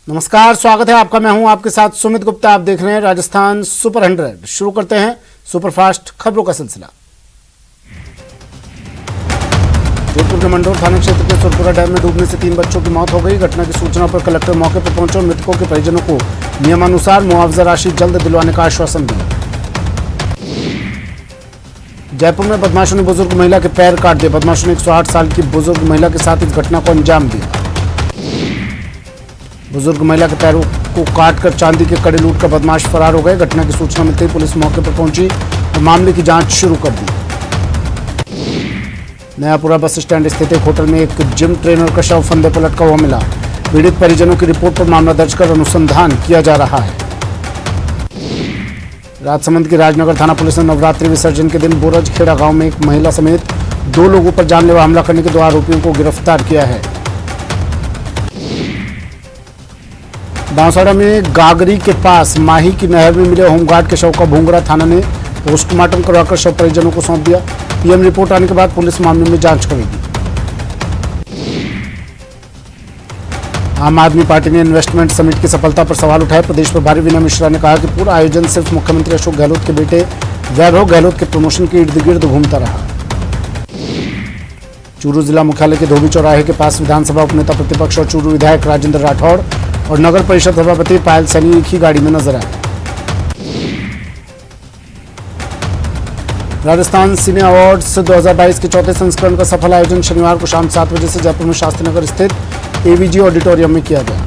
नमस्कार, स्वागत है आपका। मैं हूं आपके साथ सुमित गुप्ता। आप देख रहे हैं राजस्थान सुपर 100। शुरू करते हैं सुपरफास्ट खबरों का सिलसिला। जोधपुर के मंडोर थाना क्षेत्र के सुरपुरा डैम में डूबने से 3 बच्चों की मौत हो गई। घटना की सूचना पर कलेक्टर मौके पर पहुंचे और मृतकों के परिजनों को नियमानुसार मुआवजा राशि जल्द दिलवाने का आश्वासन दिया। जयपुर में बदमाशों ने बुजुर्ग महिला के पैर काट दिए। बदमाशों ने 108 साल की बुजुर्ग महिला के साथ इस घटना को अंजाम दिया। बुजुर्ग महिला के पैरों को काटकर चांदी के कड़े लूटकर बदमाश फरार हो गए। घटना की सूचना मिलते ही पुलिस मौके पर पहुंची और मामले की जांच शुरू कर दी। नयापुरा बस स्टैंड स्थित एक होटल में एक जिम ट्रेनर का शव फंदे पर लटका हुआ मिला। पीड़ित परिजनों की रिपोर्ट पर मामला दर्ज कर अनुसंधान किया जा रहा है। राजसमंद की राजनगर थाना पुलिस ने नवरात्रि विसर्जन के दिन बोरज खेड़ा गांव में एक महिला समेत 2 लोगों पर जानलेवा हमला करने के 2 आरोपियों को गिरफ्तार किया है। बांसवाड़ा में गागरी के पास माही की नहर में मिले होमगार्ड के शव का भूंगरा थाना ने पोस्टमार्टम करवाकर शव परिजनों को सौंप दिया। पीएम रिपोर्ट आने के बाद पुलिस मामले में जांच करेगी। आम आदमी पार्टी ने इन्वेस्टमेंट समिट की सफलता पर सवाल उठाए। प्रदेश प्रभारी विनय मिश्रा ने कहा कि पूरा आयोजन सिर्फ मुख्यमंत्री अशोक गहलोत के बेटे वैभव गहलोत के प्रमोशन के इर्द गिर्द घूमता रहा। चूरू जिला मुख्यालय के धोबी चौराहे के पास विधानसभा उपनेता प्रतिपक्ष और चूरू विधायक राजेंद्र राठौड़ और नगर परिषद सभापति पायल सैनी एक ही गाड़ी में नजर आए। राजस्थान सिने अवार्ड्स 2022 के 4थे संस्करण का सफल आयोजन शनिवार को शाम 7 बजे से जयपुर में शास्त्री नगर स्थित एवीजी ऑडिटोरियम में किया गया।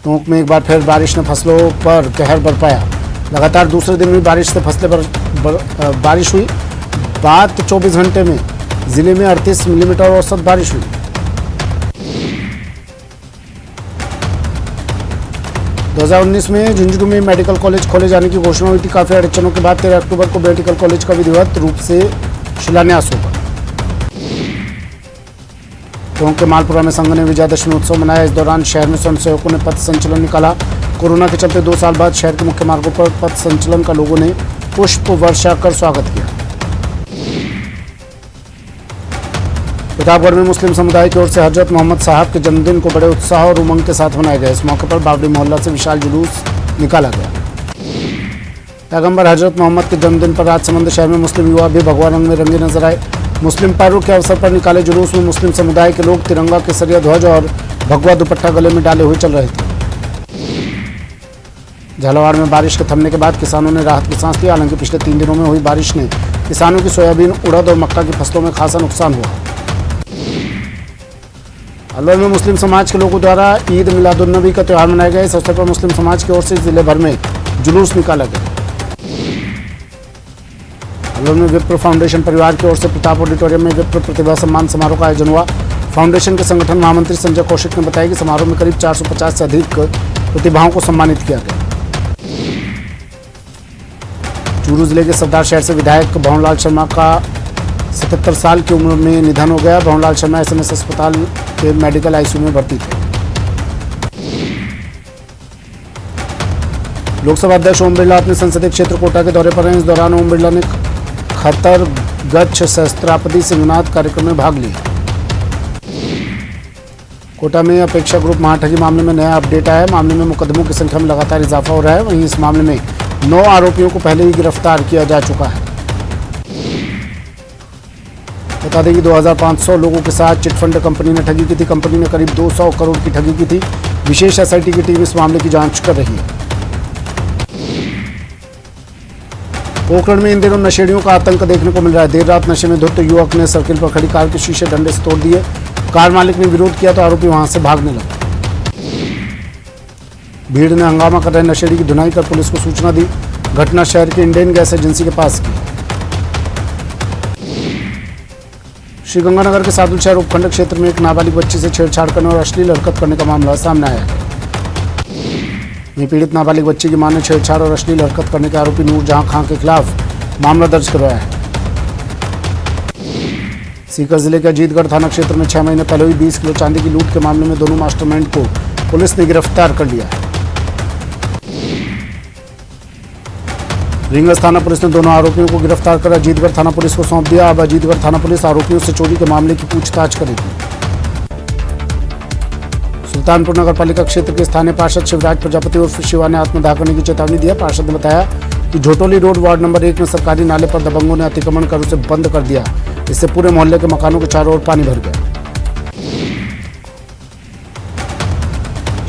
टोंक में एक बार फिर बारिश ने फसलों पर कहर बरपाया। लगातार दूसरे दिन भी बारिश से फसलें बारिश हुई। बात 24 घंटे में जिले में 38 मिलीमीटर औसत बारिश हुई। 2019 में झुंझुनू में मेडिकल कॉलेज खोले जाने की घोषणा हुई थी। काफी अड़चनों के बाद 13 अक्टूबर को मेडिकल कॉलेज का विधिवत रूप से शिलान्यास होगा। टोंक के मालपुरा में संघ ने विजयादशमी उत्सव मनाया। इस दौरान शहर में स्वयंसेवकों ने पथ संचलन निकाला। कोरोना के चलते 2 साल बाद शहर के मुख्य मार्गों पर पथ संचलन का लोगों ने पुष्प वर्षा कर स्वागत किया। प्रतापगढ़ में मुस्लिम समुदाय की ओर से हजरत मोहम्मद साहब के जन्मदिन को बड़े उत्साह और उमंग के साथ मनाया गया। इस मौके पर बावड़ी मोहल्ला से विशाल जुलूस निकाला गया। पैगंबर हजरत मोहम्मद के जन्मदिन पर राजसमंद शहर में मुस्लिम युवा भी भगवा रंग में रंगे नजर आए। मुस्लिम पर्व के अवसर पर निकाले जुलूस में मुस्लिम समुदाय के लोग तिरंगा केसरिया ध्वज और भगवा दुपट्टा गले में डाले हुए चल रहे थे। झालावाड़ में बारिश के थमने के बाद किसानों ने राहत की सांस ली। हालांकि पिछले 3 दिनों में हुई बारिश ने किसानों की सोयाबीन, उड़द और मक्का की फसलों में खासा नुकसान हुआ। अलवर में मुस्लिम समाज के लोगों द्वारा ईद मिलादुन्नबी का त्यौहार मनाया गया। इस अवसर पर मुस्लिम समाज की ओर से जिले भर में जुलूस निकाला गया। अलवर में विप्र फाउंडेशन परिवार की ओर से प्रताप ऑडिटोरियम में विप्र प्रतिभा सम्मान समारोह का आयोजन हुआ। फाउंडेशन के संगठन महामंत्री संजय कौशिक ने बताया कि समारोह में करीब 450 से अधिक प्रतिभाओं को सम्मानित किया गया। चूरू जिले के सरदार शहर से विधायक भवनलाल शर्मा का 77 साल की उम्र में निधन हो गया। भवनलाल शर्मा एसएमएस अस्पताल के मेडिकल आईसीयू में भर्ती थे। लोकसभा अध्यक्ष ओम बिरला अपने संसदीय क्षेत्र कोटा के दौरे पर हैं। इस दौरान ओम बिरला ने खतर गच्छ सहस्त्रापति सिंहनाथ कार्यक्रम में भाग लिया। कोटा में अपेक्षा ग्रुप महाठगी मामले में नया अपडेट आया। मामले में मुकदमों की संख्या में लगातार इजाफा हो रहा है। वहीं इस मामले में 9 आरोपियों को पहले ही गिरफ्तार किया जा चुका है। बता दें कि 2500 लोगों के साथ चिटफंड कंपनी ने ठगी की थी। कंपनी ने करीब 200 करोड़ की ठगी की थी। विशेष एसआईटी की टीम इस मामले की जांच कर रही है। पोखरण में इन दिनों नशेड़ियों का आतंक देखने को मिल रहा है। देर रात नशे में धुत युवक ने सर्किल पर खड़ी कार के शीशे डंडे से तोड़ दिए। कार मालिक ने विरोध किया तो आरोपी वहां से भागने लगा। भीड़ ने हंगामा कर रहे नशेड़ी की धुनाई कर पुलिस को सूचना दी। घटना शहर के इंडियन गैस एजेंसी के पास की। श्रीगंगानगर के सादुलशहर उपखंड क्षेत्र में एक नाबालिग बच्ची से छेड़छाड़ करने और अश्लील हरकत करने का मामला सामने आया है। वहीं पीड़ित नाबालिग बच्ची की मां ने छेड़छाड़ और अश्लील हरकत करने के आरोपी नूरजहां खां के खिलाफ मामला दर्ज करवाया है। सीकर जिले के अजीतगढ़ थाना क्षेत्र में 6 महीने पहले हुई 20 किलो चांदी की लूट के मामले में दोनों मास्टरमाइंड को पुलिस ने गिरफ्तार कर लिया है। रिंगस थाना पुलिस ने दोनों आरोपियों को गिरफ्तार कर अजीतगढ़ थाना पुलिस को सौंप दिया। अब अजीतगढ़ थाना पुलिस आरोपियों से चोरी के मामले की पूछताछ करेगी। सुल्तानपुर नगर पालिका क्षेत्र के स्थानीय पार्षद शिवराज प्रजापति उर्फ शिवा ने आत्मदाह करने की चेतावनी दी है। पार्षद ने बताया कि झोटोली रोड वार्ड नंबर 1 में सरकारी नाले पर दबंगों ने अतिक्रमण कर उसे बंद कर दिया। इससे पूरे मोहल्ले के मकानों के चारों ओर पानी भर गया।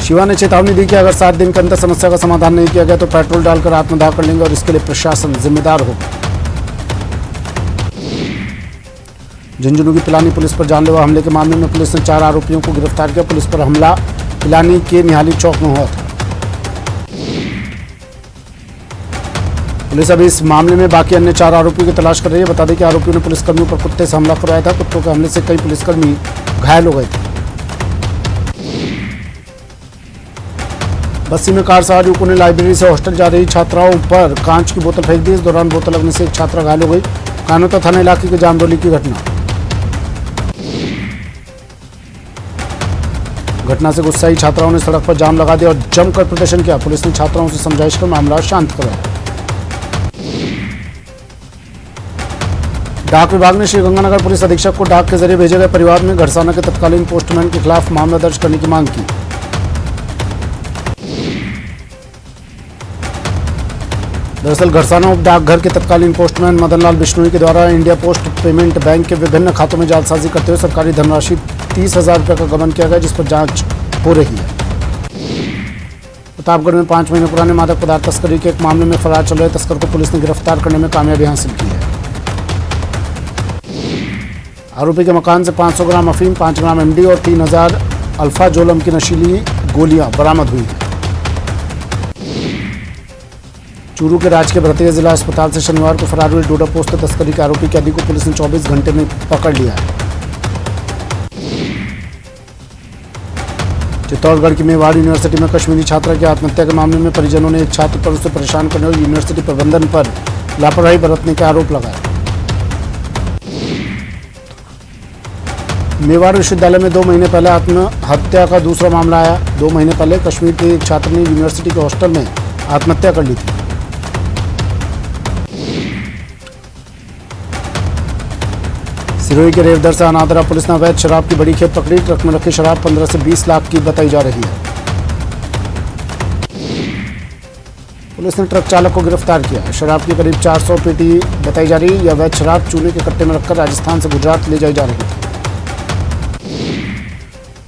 शिवा ने चेतावनी दी कि अगर 7 दिन के अंदर समस्या का समाधान नहीं किया गया तो पेट्रोल डालकर आत्मदाह कर लेंगे और इसके लिए प्रशासन जिम्मेदार होगा। झुंझुनू की पिलानी पुलिस पर जानलेवा हमले के मामले में पुलिस ने 4 आरोपियों को गिरफ्तार किया। पुलिस पर हमला पिलानी के निहाली चौक में हुआ था। पुलिस अभी इस मामले में बाकी अन्य 4 आरोपियों की तलाश कर रही है। बता दें कि आरोपियों ने पुलिसकर्मियों पर कुत्ते से हमला करवाया था। कुत्तों के हमले से कई पुलिसकर्मी घायल हो गए थे। बस्सी में कार सवार युवकों ने लाइब्रेरी से हॉस्टल जा रही छात्राओं पर कांच की बोतल फेंक दी। इस दौरान बोतल लगने से एक छात्रा घायल हो गई। कानोता थाना इलाके के जामडोली की घटना से गुस्साई छात्राओं ने सड़क पर जाम लगा दिया और जमकर प्रदर्शन किया। पुलिस ने छात्राओं से समझाइश कर मामला शांत करवाया। डाक विभाग ने श्रीगंगानगर पुलिस अधीक्षक को डाक के जरिए भेजे गए परिवार में घड़साना के तत्कालीन पोस्टमैन के खिलाफ मामला दर्ज करने की मांग की। दरअसल घड़साना उप डाकघर के तत्कालीन पोस्टमैन मदनलाल बिश्नोई के द्वारा इंडिया पोस्ट पेमेंट बैंक के विभिन्न खातों में जालसाजी करते हुए सरकारी धनराशि 30,000 रुपये का गबन किया गया, जिस पर जांच हो रही है। प्रतापगढ़ में 5 महीने पुराने मादक पदार्थ तस्करी के एक मामले में फरार चल रहे तस्कर को पुलिस ने गिरफ्तार करने में कामयाबी हासिल की है। आरोपी के मकान से 500 ग्राम अफीम, 5 ग्राम एमडी और 3000 अल्फा जोलम की नशीली गोलियां बरामद हुई हैं। चूरू के राजकीय भरतैया जिला अस्पताल से शनिवार को फरार हुए डोडा पोस्ट तस्करी के आरोपी कैदी को पुलिस ने 24 घंटे में पकड़ लिया है। चित्तौड़गढ़ की मेवाड़ यूनिवर्सिटी में कश्मीरी छात्रा की आत्महत्या के मामले में परिजनों ने एक छात्र पर उसे परेशान करने और यूनिवर्सिटी प्रबंधन पर लापरवाही बरतने के आरोप लगाए। मेवाड़ विश्वविद्यालय में 2 महीने पहले आत्महत्या का दूसरा मामला आया। 2 महीने पहले कश्मीर के एक छात्र ने यूनिवर्सिटी के हॉस्टल में आत्महत्या कर ली थी। सिरोही के रेवदर से अनादरा पुलिस ने अवैध शराब की बड़ी खेप पकड़ी। ट्रक में रखी शराब 15 से 20 लाख की बताई जा रही है। पुलिस ने ट्रक चालक को गिरफ्तार किया है। शराब की करीब 400 पेटी बताई जा रही है। यह अवैध शराब चूने के कट्टे में रखकर राजस्थान से गुजरात ले जाई जा रही थी।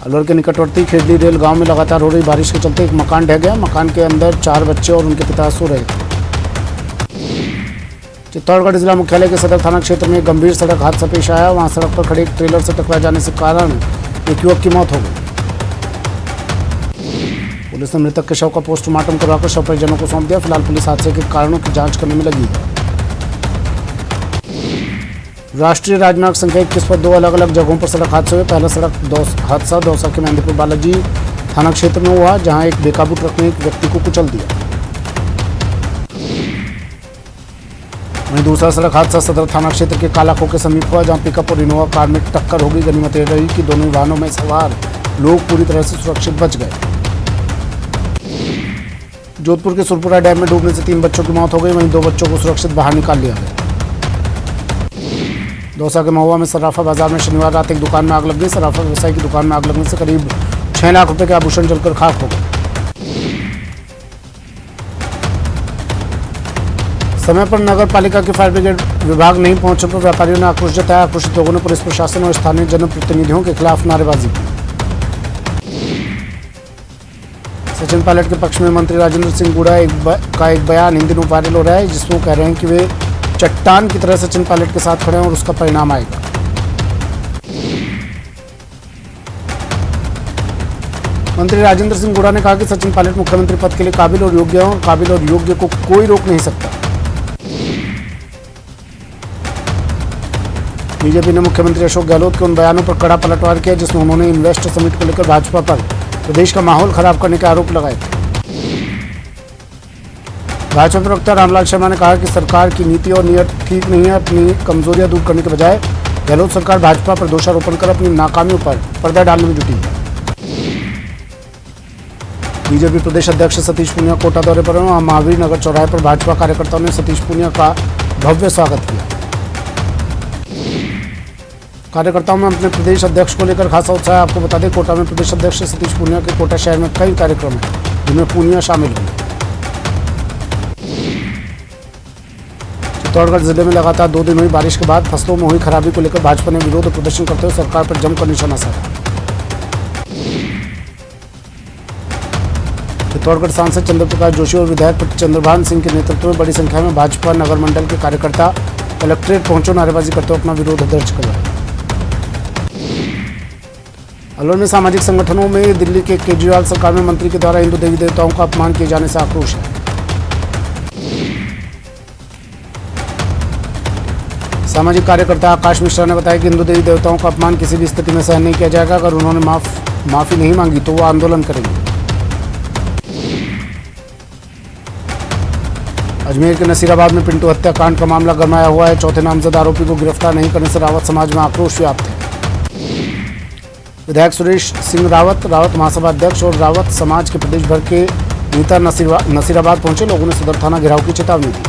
अलवर के निकटवर्ती खेडली रेल गांव में लगातार हो रही बारिश के चलते एक मकान ढह गया। मकान के अंदर 4 बच्चे और उनके पिता सो रहे थे। चित्तौड़गढ़ जिला मुख्यालय के सदर थाना क्षेत्र में एक गंभीर सड़क हादसा पेश आया। वहां सड़क पर खड़े एक ट्रेलर से टकरा जाने से कारण एक युवक की मौत हो गई। पुलिस ने मृतक के शव का पोस्टमार्टम करवाकर शव परिजनों को सौंप दिया। फिलहाल पुलिस हादसे के कारणों की जांच करने में लगी है। राष्ट्रीय राजमार्ग संख्या 21 पर 2 अलग अलग जगहों पर सड़क हादसे हुए। पहला सड़क हादसा दौसा के मेहंदीपुर बालाजी थाना क्षेत्र में हुआ, जहां एक बेकाबू ट्रक ने एक व्यक्ति को कुचल दिया। वहीं दूसरा सड़क हादसा सदर थाना क्षेत्र के कालाखो के समीप हुआ, जहां पिकअप और इनोवा कार में टक्कर हो गई। गनीमत यह रही कि दोनों वाहनों में सवार लोग पूरी तरह से सुरक्षित बच गए। जोधपुर के सुरपुरा डैम में डूबने से 3 बच्चों की मौत हो गई। वहीं 2 बच्चों को सुरक्षित बाहर निकाल लिया गया। दौसा के महुआ में सराफा बाजार में शनिवार रात एक दुकान में आग लग गई। सराफा व्यवसायी की दुकान में आग लगने से करीब 6 लाख रुपए के आभूषण जलकर खाक हो गए। समय पर नगर पालिका के फायर ब्रिगेड विभाग नहीं पहुंचने पर व्यापारियों ने आक्रोश जताया। आक्रोशित लोगों ने पुलिस प्रशासन और स्थानीय जनप्रतिनिधियों के खिलाफ नारेबाजी की। सचिन पायलट के पक्ष में मंत्री राजेंद्र सिंह गुड़ा का एक बयान इन दिनों वायरल हो रहा है, जिसमें कह रहे हैं कि वे चट्टान की तरह सचिन पायलट के साथ खड़े हैं और उसका परिणाम आएगा। मंत्री राजेंद्र सिंह गुड़ा ने कहा कि सचिन पायलट मुख्यमंत्री पद के लिए काबिल और योग्य हैं और काबिल और योग्य को कोई रोक नहीं सकता। बीजेपी ने मुख्यमंत्री अशोक गहलोत के उन बयानों पर कड़ा पलटवार किया, जिसमें उन्होंने इन्वेस्ट समिट को लेकर भाजपा पर प्रदेश का माहौल खराब करने के आरोप लगाए थे। भाजपा प्रवक्ता रामलाल शर्मा ने कहा कि सरकार की नीति और नीयत ठीक नहीं है। अपनी कमजोरियां दूर करने के बजाय गहलोत सरकार भाजपा पर दोषारोपण कर अपनी नाकामियों पर पर्दा डालने में जुटी है। बीजेपी प्रदेश अध्यक्ष सतीश पूनिया कोटा दौरे पर हैं। महावीर नगर चौराहे पर भाजपा कार्यकर्ताओं ने सतीश पूनिया का भव्य स्वागत किया। कार्यकर्ताओं में अपने प्रदेश अध्यक्ष को लेकर खासा उत्साह है। आपको बता दें, कोटा में प्रदेश अध्यक्ष सतीश पूनिया के कोटा शहर में कई कार्यक्रम हैं जिनमें पूनिया शामिल हुए। चित्तौड़गढ़ जिले में लगातार 2 दिन हुई बारिश के बाद फसलों में हुई खराबी को लेकर भाजपा ने विरोध प्रदर्शन करते हुए सरकार पर जमकर निशाना साधा। चित्तौड़गढ़ सांसद चंद्र प्रकाश जोशी और विधायक चंद्रभान सिंह के नेतृत्व में बड़ी संख्या में भाजपा नगर मंडल के कार्यकर्ता कलेक्ट्रेट पहुंचे नारेबाजी करते हुए अपना विरोध दर्ज करवाया। अलवर में सामाजिक संगठनों में दिल्ली के केजरीवाल सरकार में मंत्री के द्वारा हिंदू देवी देवताओं का अपमान किए जाने से आक्रोश है। सामाजिक कार्यकर्ता आकाश मिश्रा ने बताया कि हिंदू देवी देवताओं का अपमान किसी भी स्थिति में सहन नहीं किया जाएगा। अगर उन्होंने माफी नहीं मांगी तो वो आंदोलन करेंगे। अजमेर के नसीराबाद में पिंटू हत्याकांड का मामला गरमाया हुआ है। चौथे नामजद आरोपी को गिरफ्तार नहीं करने से रावत समाज में आक्रोश व्याप्त है। विधायक सुरेश सिंह रावत महासभा अध्यक्ष और रावत समाज के प्रदेश भर के नेता नसीराबाद पहुंचे। लोगों ने सदर थाना घेराव की चेतावनी दी।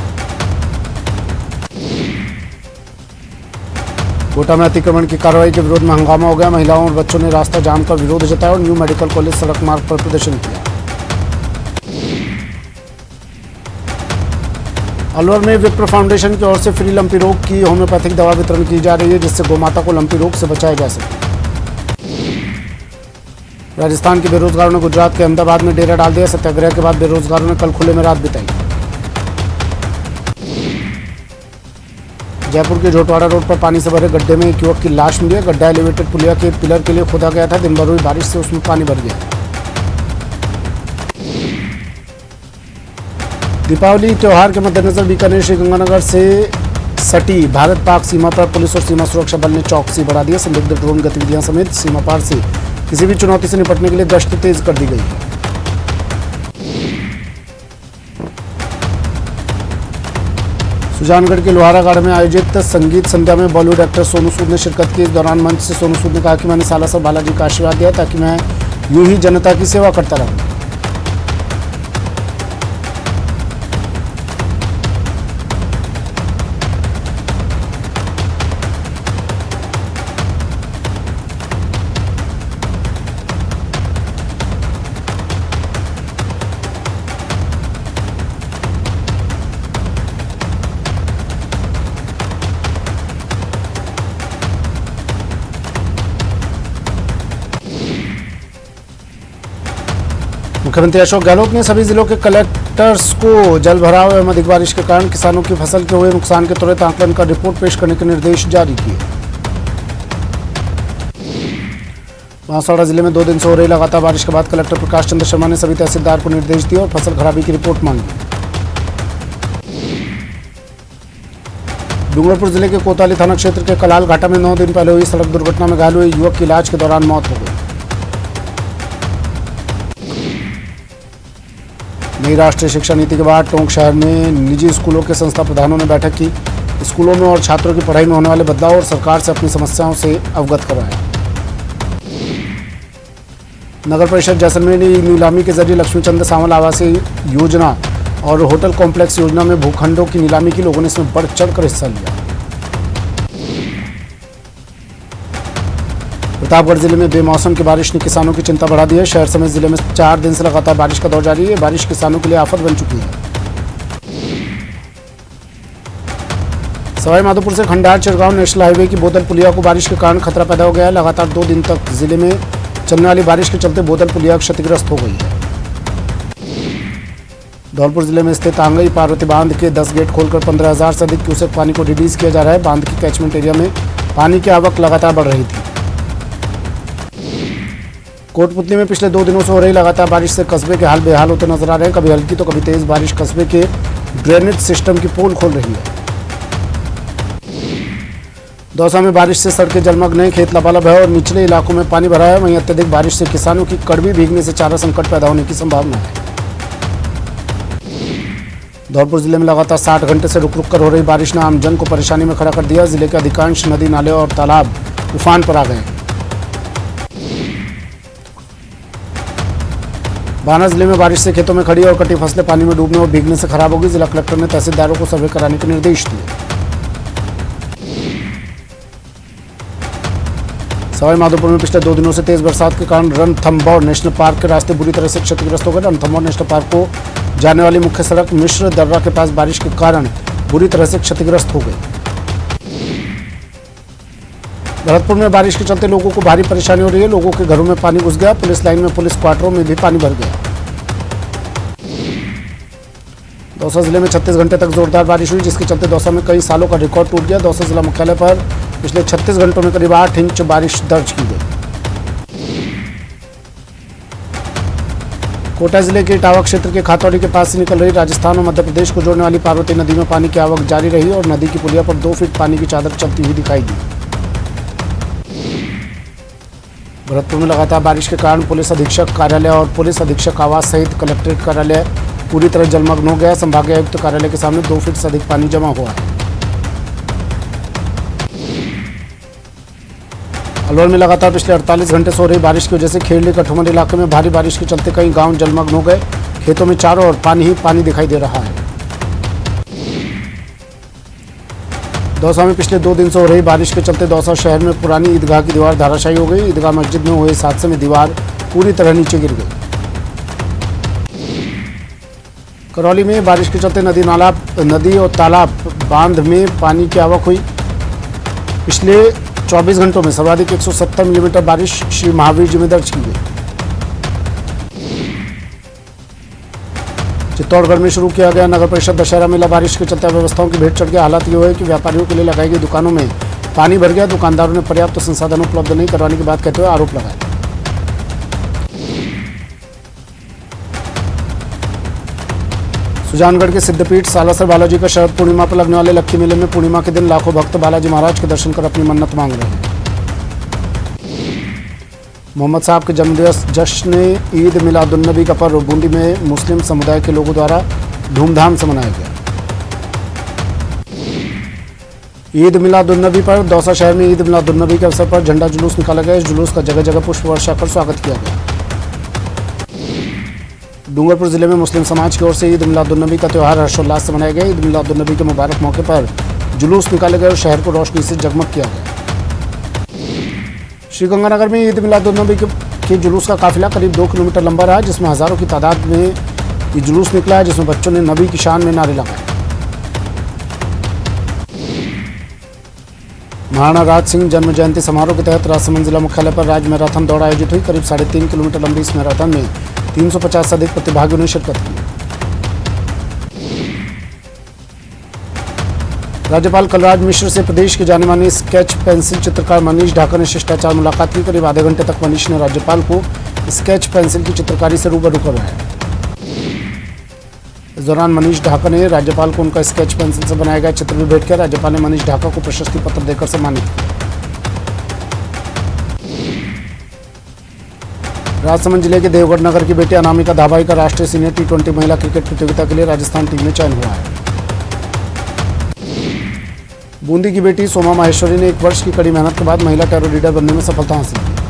कोटा में अतिक्रमण की कार्रवाई के विरोध में हंगामा हो गया। महिलाओं और बच्चों ने रास्ता जाम कर विरोध जताया और न्यू मेडिकल कॉलेज सड़क मार्ग पर प्रदर्शन किया। अलवर में विप्र फाउंडेशन की ओर से फ्री लंपी रोग की होम्योपैथिक दवा वितरण की जा रही है, जिससे गोमाता को लंपी रोग से बचाया जा सके। राजस्थान के बेरोजगारों ने गुजरात के अहमदाबाद में डेरा डाल दिया। सत्याग्रह के बाद बेरोजगारों ने कल खुले में रात बिताई। जयपुर के झोटवाड़ा रोड पर पानी से भरे गड्ढे में एक युवक की लाश मिली है। गड्ढा एलिवेटेड पुलिया के पिलर के लिए खोदा गया था। दिन भर हुई बारिश से उसमें पानी भर गया। दीपावली त्योहार के मद्देनजर बीकानेर श्रीगंगानगर से सटी भारत पाक सीमा पर पुलिस और सीमा सुरक्षा बल ने चौकसी बढ़ा दी है। संदिग्ध ड्रोन गतिविधियां समेत सीमा पार से किसी भी चुनौती से निपटने के लिए गश्त तेज कर दी गई है। सुजानगढ़ के लोहारागढ़ में आयोजित संगीत संध्या में बॉलीवुड एक्टर सोनू सूद ने शिरकत की। इस दौरान मंच से सोनू सूद ने कहा कि मैंने सालासर बालाजी का आशीर्वाद दिया ताकि मैं यूं ही जनता की सेवा करता रहूं। मुख्यमंत्री अशोक गहलोत ने सभी जिलों के कलेक्टर्स को जल भराव एवं अधिक बारिश के कारण किसानों की फसल के हुए नुकसान के त्वरित आंकलन कर रिपोर्ट पेश करने के निर्देश जारी किए। बांसवाड़ा जिले में 2 दिन से हो रही लगातार बारिश के बाद कलेक्टर प्रकाश चंद्र शर्मा ने सभी तहसीलदार को निर्देश दिए और फसल खराबी की रिपोर्ट मांगी। डूंगरपुर जिले के कोतवाली थाना क्षेत्र के कलाल घाटा में 9 दिन पहले हुई सड़क दुर्घटना में घायल हुए युवक की इलाज के दौरान मौत हो गई। नई राष्ट्रीय शिक्षा नीति के बाद टोंक शहर में निजी स्कूलों के संस्था प्रधानों ने बैठक की। स्कूलों में और छात्रों की पढ़ाई में होने वाले बदलाव और सरकार से अपनी समस्याओं से अवगत करवाया। नगर परिषद जैसलमेर ने नीलामी के जरिए लक्ष्मीचंद सावल आवासीय योजना और होटल कॉम्प्लेक्स योजना में भूखंडों की नीलामी की। लोगों ने इसमें बढ़ चढ़कर हिस्सा लिया। प्रतापगढ़ जिले में बेमौसम की बारिश ने किसानों की चिंता बढ़ा दी है। शहर समेत जिले में 4 दिन से लगातार बारिश का दौर जारी है। बारिश किसानों के लिए आफत बन चुकी है। सवाईमाधोपुर से खंडार चिरगांव नेशनल हाईवे की बोतल पुलिया को बारिश के कारण खतरा पैदा हो गया है। लगातार 2 दिन तक जिले में चलने वाली बारिश के चलते बोतल पुलिया क्षतिग्रस्त हो गई है। धौलपुर जिले में स्थित आंगई पार्वती बांध के 10 गेट खोलकर 15,000 से अधिक क्यूसेक पानी को रिलीज किया जा रहा है। बांध की कैचमेंट एरिया में पानी की आवक लगातार बढ़ रही थी। कोटपुतली में पिछले 2 दिनों से हो रही लगातार बारिश से कस्बे के हाल बेहाल होते नजर आ रहे हैं। कभी हल्की तो कभी तेज बारिश कस्बे के ड्रेनेज सिस्टम की पोल खोल रही है। दौसा में बारिश से सड़कें जलमग्न हैं, खेत लबालब है और निचले इलाकों में पानी भरा है। वहीं अत्यधिक बारिश से किसानों की कड़वी भीगने से चारा संकट पैदा होने की संभावना है। धौलपुर जिले में लगातार 60 घंटे से रुक रुक कर हो रही बारिश ने आमजन को परेशानी में खड़ा कर दिया। जिले के अधिकांश नदी नाले और तालाब उफान पर आ गए। बाना जिले में बारिश से खेतों में खड़ी और कटी फसलें पानी में डूबने और भीगने से खराब होगी। जिला कलेक्टर ने तहसीलदारों को सर्वे कराने के निर्देश दिए। सवाई माधोपुर में पिछले 2 दिनों से तेज बरसात के कारण रणथंभौर नेशनल पार्क के रास्ते बुरी तरह से क्षतिग्रस्त हो गए। रणथंभौर नेशनल पार्क को जाने वाली मुख्य सड़क मिश्र दर्रा के पास बारिश के कारण बुरी तरह से क्षतिग्रस्त हो गई। भरतपुर में बारिश के चलते लोगों को भारी परेशानी हो रही है। लोगों के घरों में पानी घुस गया। पुलिस लाइन में पुलिस क्वार्टरों में भी पानी भर गया। दौसा जिले में 36 घंटे तक जोरदार बारिश हुई, जिसके चलते दौसा में कई सालों का रिकॉर्ड टूट गया। दौसा जिला मुख्यालय पर पिछले 36 घंटों में करीब 8 इंच बारिश दर्ज की गई। कोटा जिले के इटावा क्षेत्र के खातौड़ी के पास से निकल रही राजस्थान और मध्य प्रदेश को जोड़ने वाली पार्वती नदी में पानी की आवक जारी रही और नदी की पुलिया पर 2 फीट पानी की चादर चलती हुई दिखाई दी। भरतपुर में लगातार बारिश के कारण पुलिस अधीक्षक कार्यालय और पुलिस अधीक्षक आवास सहित कलेक्ट्रेट कार्यालय पूरी तरह जलमग्न हो गया। संभागीय आयुक्त कार्यालय के सामने 2 फीट से अधिक पानी जमा हुआ है। अलवर में लगातार पिछले 48 घंटे से हो रही बारिश की वजह से खेरली कठुमर इलाके में भारी बारिश के चलते कई गांव जलमग्न हो गए। खेतों में चारों ओर पानी ही पानी दिखाई दे रहा है। दौसा में पिछले 2 दिन से हो रही बारिश के चलते दौसा शहर में पुरानी ईदगाह की दीवार धाराशायी हो गई। ईदगाह मस्जिद में हुए इस हादसे में दीवार पूरी तरह नीचे गिर गई। करौली में बारिश के चलते नदी और तालाब बांध में पानी की आवक हुई। पिछले 24 घंटों में सर्वाधिक 170 मिलीमीटर बारिश श्री महावीर जी में दर्ज की गई। चित्तौड़गढ़ में शुरू किया गया नगर परिषद दशहरा मेला बारिश के चलते व्यवस्थाओं की भेंट चढ़ गया। हालात ये हुए कि व्यापारियों के लिए लगाई गई दुकानों में पानी भर गया। दुकानदारों ने पर्याप्त संसाधन उपलब्ध नहीं करवाने की बात कहते हुए आरोप लगाया। सुजानगढ़ के सिद्धपीठ सालासर बालाजी का शरद पूर्णिमा पर लगने वाले लक्की मेले में पूर्णिमा के दिन लाखों भक्त बालाजी महाराज के दर्शन कर अपनी मन्नत मांग रहे हैं। मोहम्मद साहब के जन्मदिवस जश्न ईद मिलादुन्नबी का पर्व बूंदी में मुस्लिम समुदाय के लोगों द्वारा धूमधाम से मनाया गया। ईद मिलादुन्नबी पर दौसा शहर में ईद मिलादुन्नबी के अवसर पर झंडा जुलूस निकाला गया। इस जुलूस का जगह जगह पुष्प वर्षा कर स्वागत किया गया। डूंगरपुर जिले में मुस्लिम समाज की ओर से ईद मिलादुन्नबी का त्यौहार हर्षोल्लास से मनाया गया। ईद मिलादुन्नबी के मुबारक मौके पर जुलूस निकाले गए और शहर को रोशनी से जगमग किया गया। श्रीगंगानगर में ईद मिलादुन्नबी के जुलूस का काफिला करीब 2 किलोमीटर लंबा रहा, जिसमें हजारों की तादाद में ये जुलूस निकला है, जिसमें बच्चों ने नबी की शान में नारे लगाए। महाराणा राज सिंह जन्म जयंती समारोह के तहत राजसमंद जिला मुख्यालय पर राज्य मैराथन दौड़ आयोजित हुई। करीब 3.5 किलोमीटर लंबी इस मैराथन में 350 से अधिक प्रतिभागियों ने शिरकत की। राज्यपाल कलराज मिश्र से प्रदेश के जाने माने स्केच पेंसिल चित्रकार मनीष ढाका ने शिष्टाचार मुलाकात की। करीब आधे घंटे तक मनीष ने राज्यपाल को स्केच पेंसिल की चित्रकारी से रूबरू करवाया। इस दौरान मनीष ढाका ने राज्यपाल को उनका स्केच पेंसिल से बनाया गया चित्र भी भेंट किया। राज्यपाल ने मनीष ढाका को प्रशस्ति पत्र देकर सम्मानित किया। राजसमंद जिले के देवगढ़ नगर की बेटी अनामिका धाबाई का राष्ट्रीय सीनियर T20 महिला क्रिकेट प्रतियोगिता के लिए राजस्थान टीम में चयन हुआ है। बूंदी की बेटी सोमा माहेश्वरी ने 1 वर्ष की कड़ी मेहनत के बाद महिला टेरो लीडर बनने में सफलता हासिल की।